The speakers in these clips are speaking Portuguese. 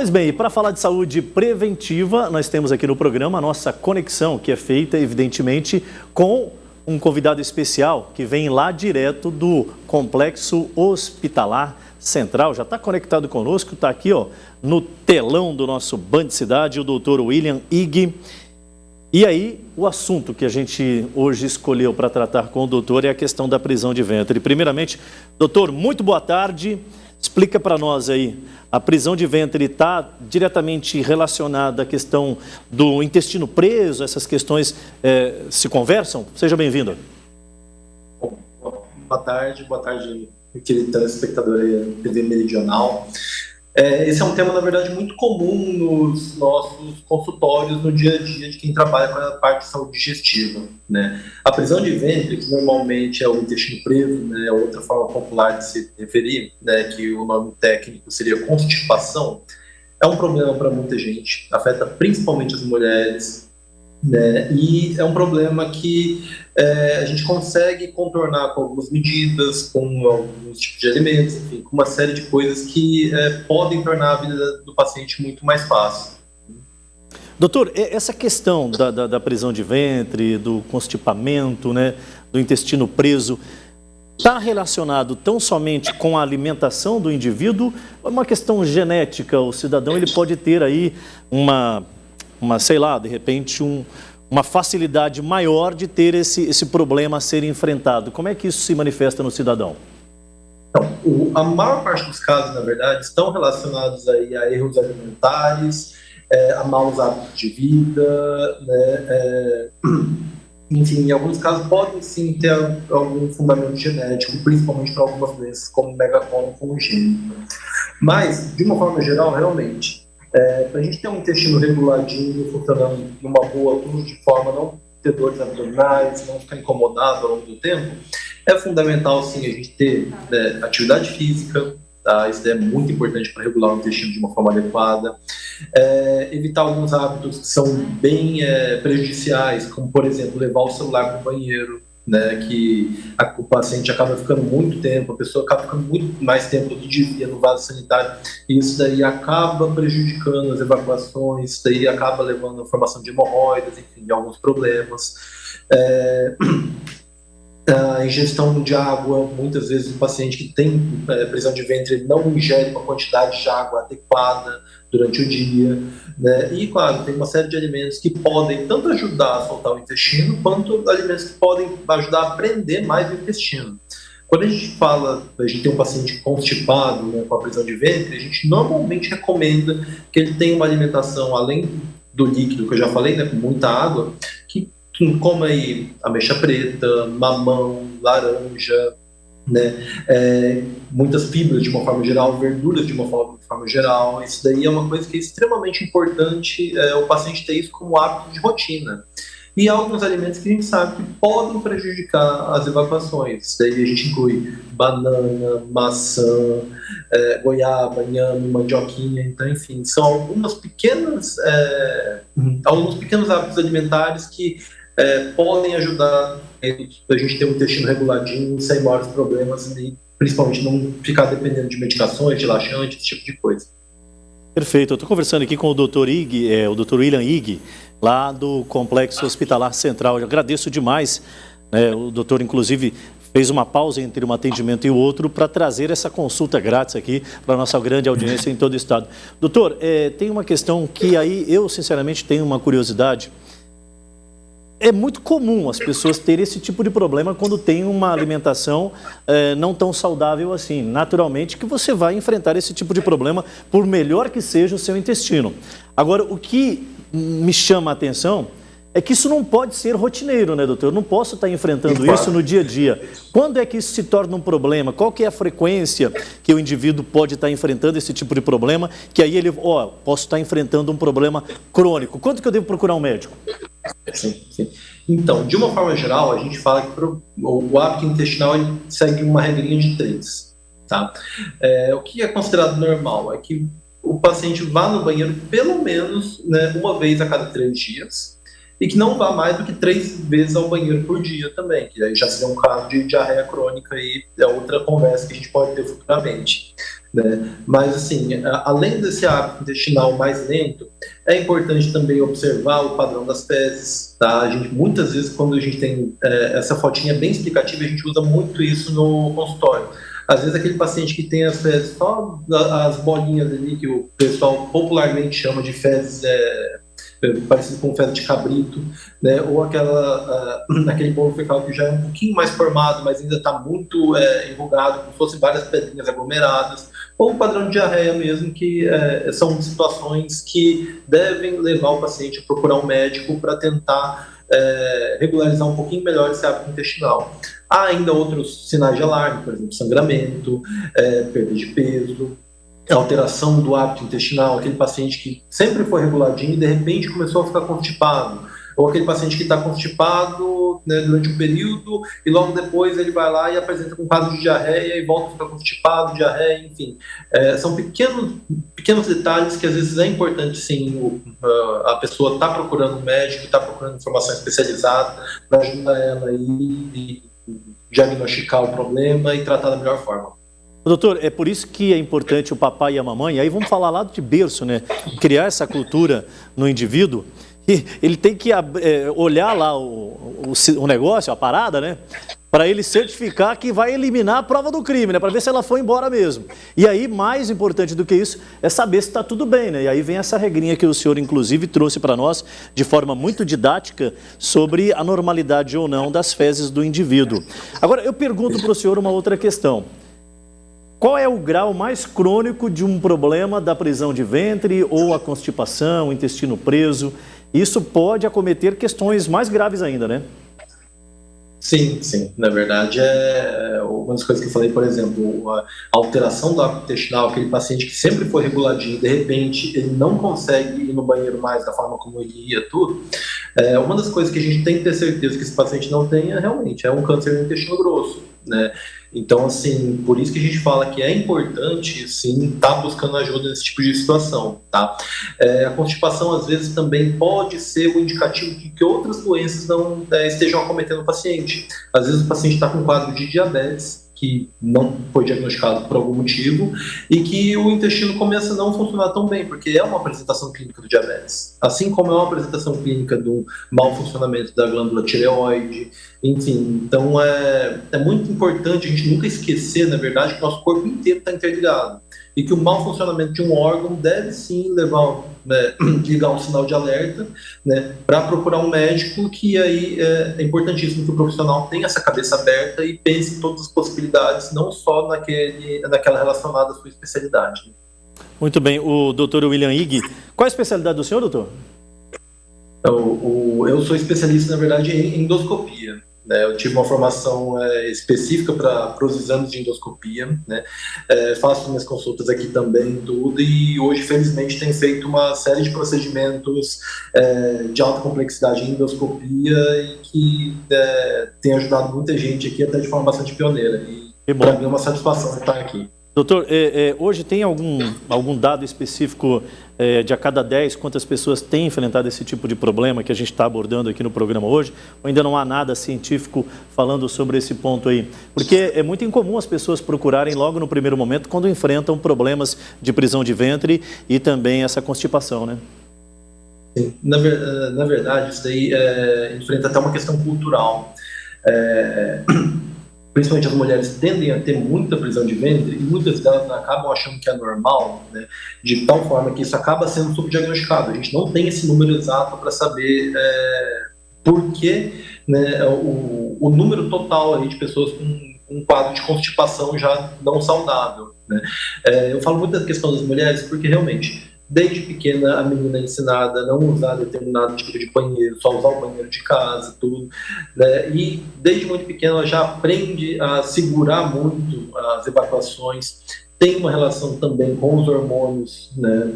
Pois bem, e para falar de saúde preventiva, nós temos aqui no programa a nossa conexão, que é feita, evidentemente, com um convidado especial que vem lá direto do Complexo Hospitalar Central. Já está conectado conosco, está aqui no telão do nosso Band Cidade, o doutor William Ig. E aí, o assunto que a gente hoje escolheu para tratar com o doutor é a questão da prisão de ventre. Primeiramente, doutor, muito boa tarde. Explica para nós aí, a prisão de ventre está diretamente relacionada à questão do intestino preso, essas questões se conversam? Seja bem-vindo. Boa tarde, meu querido telespectador aí, TV Meridional. Esse é um tema, na verdade, muito comum nos nossos consultórios, no dia a dia de quem trabalha com a parte de saúde digestiva, né? A prisão de ventre, que normalmente é o intestino preso, né, é outra forma popular de se referir, né, que o nome técnico seria constipação, é um problema para muita gente, afeta principalmente as mulheres, né? E é um problema que a gente consegue contornar com algumas medidas, com alguns tipos de alimentos, enfim, com uma série de coisas que podem tornar a vida do paciente muito mais fácil. Doutor, essa questão da prisão de ventre, do constipamento, né, do intestino preso, está relacionado tão somente com a alimentação do indivíduo ou é uma questão genética? O cidadão ele pode ter aí sei lá, de repente, uma facilidade maior de ter esse problema a ser enfrentado. Como é que isso se manifesta no cidadão? Então, a maior parte dos casos, na verdade, estão relacionados aí a erros alimentares, a maus hábitos de vida, né? Enfim, em alguns casos podem sim ter algum fundamento genético, principalmente para algumas doenças como megacolon congênito. Mas, de uma forma geral, realmente, para a gente ter um intestino reguladinho, funcionando numa boa, tudo de forma a não ter dores abdominais, não ficar incomodado ao longo do tempo, é fundamental sim a gente ter atividade física, tá? Isso é muito importante para regular o intestino de uma forma adequada. Evitar alguns hábitos que são bem prejudiciais, como por exemplo levar o celular para o banheiro, né, que o paciente acaba ficando muito tempo, a pessoa acaba ficando muito mais tempo do que devia no vaso sanitário, e isso daí acaba prejudicando as evacuações, isso daí acaba levando à formação de hemorroidas, enfim, de alguns problemas. A ingestão de água, muitas vezes o paciente que tem prisão de ventre não ingere uma quantidade de água adequada durante o dia, né? E claro, tem uma série de alimentos que podem tanto ajudar a soltar o intestino, quanto alimentos que podem ajudar a prender mais o intestino. Quando a gente tem um paciente constipado, né, com a prisão de ventre, a gente normalmente recomenda que ele tenha uma alimentação, além do líquido que eu já falei, né, com muita água, que coma aí ameixa preta, mamão, laranja, né? Muitas fibras de uma forma geral, verduras de uma forma geral. Isso daí é uma coisa que é extremamente importante o paciente ter isso como hábito de rotina. E há alguns alimentos que a gente sabe que podem prejudicar as evacuações. Isso daí a gente inclui banana, maçã, goiaba, inhame, mandioquinha. Então, enfim, são alguns pequenos hábitos alimentares que podem ajudar a gente ter um intestino reguladinho, sem maiores problemas e principalmente não ficar dependendo de medicações, de laxantes, esse tipo de coisa. Perfeito. Eu estou conversando aqui com o Dr. Ig, o Dr. William Ig, lá do Complexo Hospitalar Central. Eu agradeço demais, né? O doutor, inclusive, fez uma pausa entre um atendimento e o outro para trazer essa consulta grátis aqui para a nossa grande audiência em todo o estado. Doutor, tem uma questão que aí eu, sinceramente, tenho uma curiosidade. É muito comum as pessoas terem esse tipo de problema quando tem uma alimentação não tão saudável assim. Naturalmente que você vai enfrentar esse tipo de problema, por melhor que seja o seu intestino. Agora, o que me chama a atenção é que isso não pode ser rotineiro, né, doutor? Eu não posso estar enfrentando isso no dia a dia. Quando é que isso se torna um problema? Qual que é a frequência que o indivíduo pode estar enfrentando esse tipo de problema? Que aí ele, posso estar enfrentando um problema crônico. Quando que eu devo procurar um médico? Sim. Então, de uma forma geral, a gente fala que o hábito intestinal ele segue uma regrinha de 3. Tá? O que é considerado normal é que o paciente vá no banheiro pelo menos, né, uma vez a cada 3 dias, e que não vá mais do que 3 vezes ao banheiro por dia também, que aí já seria um caso de diarreia crônica e é outra conversa que a gente pode ter futuramente. né? Mas, assim, além desse hábito intestinal mais lento, é importante também observar o padrão das fezes, tá? Muitas vezes, quando a gente tem essa fotinha bem explicativa, a gente usa muito isso no consultório. Às vezes, aquele paciente que tem as fezes, só as bolinhas ali, que o pessoal popularmente chama de fezes parecido com fezes de cabrito, né? Ou aquele bolo fecal que já é um pouquinho mais formado, mas ainda está muito enrugado, como se fossem várias pedrinhas aglomeradas, ou o padrão de diarreia mesmo, que são situações que devem levar o paciente a procurar um médico para tentar regularizar um pouquinho melhor esse hábito intestinal. Há ainda outros sinais de alarme, por exemplo, sangramento, perda de peso, alteração do hábito intestinal, aquele paciente que sempre foi reguladinho e de repente começou a ficar constipado, ou aquele paciente que está constipado, né, durante um período e logo depois ele vai lá e apresenta um quadro de diarreia e volta a ficar constipado, diarreia, enfim. São pequenos detalhes que às vezes é importante sim a pessoa está procurando um médico, está procurando informação especializada para ajudar ela e diagnosticar o problema e tratar da melhor forma. Doutor, é por isso que é importante o papai e a mamãe, aí vamos falar lá de berço, né? Criar essa cultura no indivíduo, e ele tem que olhar lá o negócio, a parada, né? Para ele certificar que vai eliminar a prova do crime, né? Para ver se ela foi embora mesmo. E aí, mais importante do que isso, é saber se está tudo bem, né? E aí vem essa regrinha que o senhor, inclusive, trouxe para nós de forma muito didática sobre a normalidade ou não das fezes do indivíduo. Agora, eu pergunto para o senhor uma outra questão. Qual é o grau mais crônico de um problema da prisão de ventre ou a constipação, o intestino preso? Isso pode acometer questões mais graves ainda, né? Sim, sim. Na verdade, uma das coisas que eu falei, por exemplo, a alteração do hábito intestinal, aquele paciente que sempre foi reguladinho, de repente ele não consegue ir no banheiro mais da forma como ele ia, tudo. Uma das coisas que a gente tem que ter certeza que esse paciente não tenha realmente é um câncer do intestino grosso, né? Então, assim, por isso que a gente fala que é importante, sim, estar buscando ajuda nesse tipo de situação, tá? A constipação, às vezes, também pode ser um indicativo de que outras doenças não estejam acometendo o paciente. Às vezes, o paciente está com um quadro de diabetes, que não foi diagnosticado por algum motivo, e que o intestino começa a não funcionar tão bem, porque é uma apresentação clínica do diabetes. Assim como é uma apresentação clínica do mau funcionamento da glândula tireoide, enfim. Então, é muito importante a gente nunca esquecer, na verdade, que o nosso corpo inteiro está interligado. E que o mau funcionamento de um órgão deve sim ligar um sinal de alerta, né, para procurar um médico, que aí é importantíssimo que o profissional tenha essa cabeça aberta e pense em todas as possibilidades, não só naquela relacionada à sua especialidade. Muito bem. O doutor William Ig, qual a especialidade do senhor, doutor? Eu sou especialista, na verdade, em endoscopia. Eu tive uma formação específica para os exames de endoscopia, né? Faço minhas consultas aqui também, tudo, e hoje, felizmente, tenho feito uma série de procedimentos de alta complexidade em endoscopia e que tem ajudado muita gente aqui, até de forma bastante pioneira. E para mim é uma satisfação estar aqui. Doutor, hoje tem algum dado específico de a cada 10, quantas pessoas têm enfrentado esse tipo de problema que a gente está abordando aqui no programa hoje? Ou ainda não há nada científico falando sobre esse ponto aí? Porque é muito incomum as pessoas procurarem logo no primeiro momento quando enfrentam problemas de prisão de ventre e também essa constipação, né? Sim. Na verdade, isso daí enfrenta até uma questão cultural. Principalmente as mulheres tendem a ter muita prisão de ventre e muitas delas acabam achando que é normal, né, de tal forma que isso acaba sendo subdiagnosticado. A gente não tem esse número exato para saber por que, né, o número total aí de pessoas com um quadro de constipação já não saudável, né. Eu falo muito da questão das mulheres porque realmente desde pequena a menina é ensinada a não usar determinado tipo de banheiro, só usar o banheiro de casa, tudo, né? E desde muito pequena ela já aprende a segurar muito as evacuações, tem uma relação também com os hormônios, né,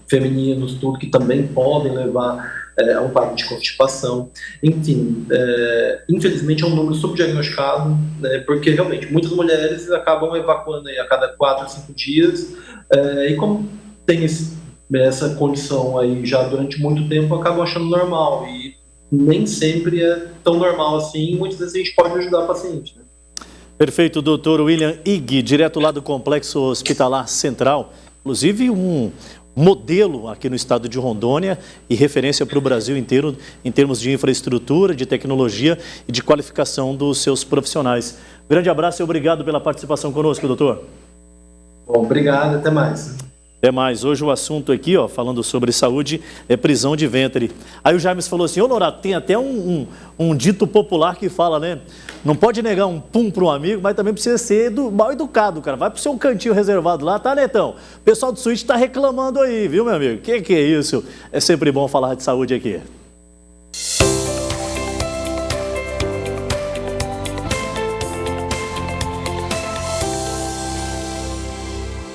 femininos, tudo, que também podem levar a um quadro de constipação. Enfim, infelizmente é um número subdiagnosticado, né, porque realmente muitas mulheres acabam evacuando aí a cada 4 a 5 dias, e como tem essa condição aí já durante muito tempo, acabam achando normal, e nem sempre é tão normal assim, e muitas vezes a gente pode ajudar o paciente, né? Perfeito, doutor William Ig, direto lá do Complexo Hospitalar Central. Inclusive um modelo aqui no estado de Rondônia e referência para o Brasil inteiro em termos de infraestrutura, de tecnologia e de qualificação dos seus profissionais. Grande abraço e obrigado pela participação conosco, doutor. Bom, obrigado, até mais. Até mais. Hoje o assunto aqui, ó, falando sobre saúde, é prisão de ventre. Aí o James falou assim, ô Norato, tem até um dito popular que fala, né? Não pode negar um pum para um amigo, mas também precisa ser mal educado, cara. Vai pro seu cantinho reservado lá, tá, Netão? O pessoal do Switch tá reclamando aí, viu, meu amigo? Que é isso? É sempre bom falar de saúde aqui.